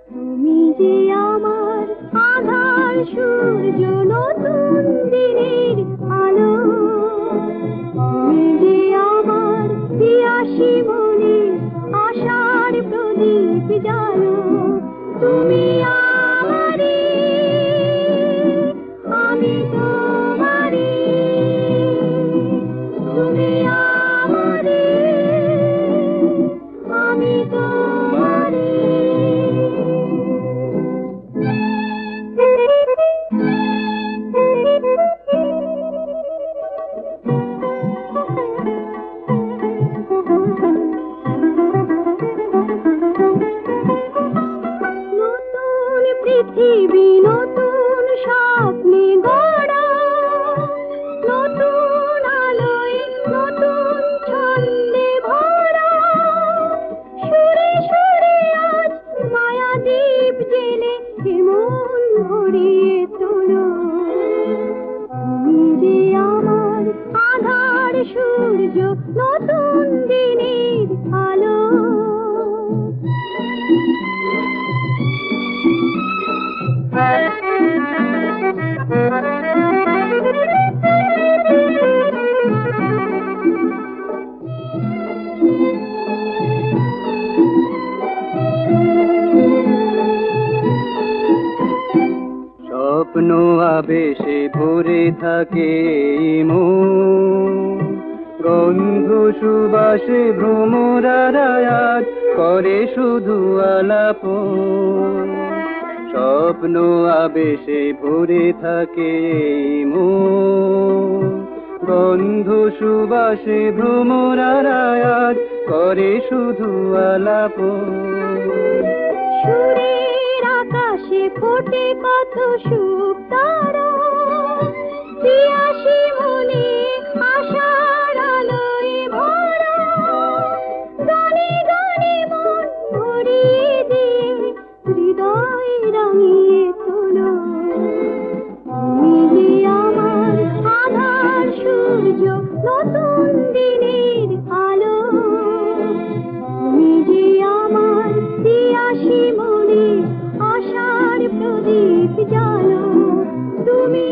তুমি যে আমার আধার সূর্য, নতুন দিনের আলো। তুমি যে আমার পিয়াসী মনে আশার প্রদীপ জ্বালো। তুমি আমারই, আমি তোমারই। তুমি আমারই, আমি তোমারই। নতুন পৃথিবী, নতুন স্বপ্নে গড়া, নতুন আলোয়, নতুন ছন্দে ভরা। সুরে সুরে আজ মায়াদীপ জেলে মন ভরিয়ে তোলো। তুমি যে আমার আধার সূর্য, নতুন দিনের আলো। স্বপ্ন আবেশে ভরে থাকে মন, গন্ধ সুবাসে ভ্রমরারায়াত করে শুধু আলাপন। স্বপ্ন আবেশে ভরে থাকে মন, গন্ধ সুবাসে ভ্রমরারায়াত করে শুধু আলাপন। সুরের আকাশে ফোটে কত সুখ তারা, পিয়াসী মনে আশার আলোয় ভরা। গানে গানে মন ভরিয়ে দিয়ে হৃদয় রাঙিয়ে তোলো। তুমি যে আমার আধার সূর্য, নতুন দিনের আলো। তুমি যে আমার পিয়াসী মনে আশার প্রদীপ জ্বালো। তুমি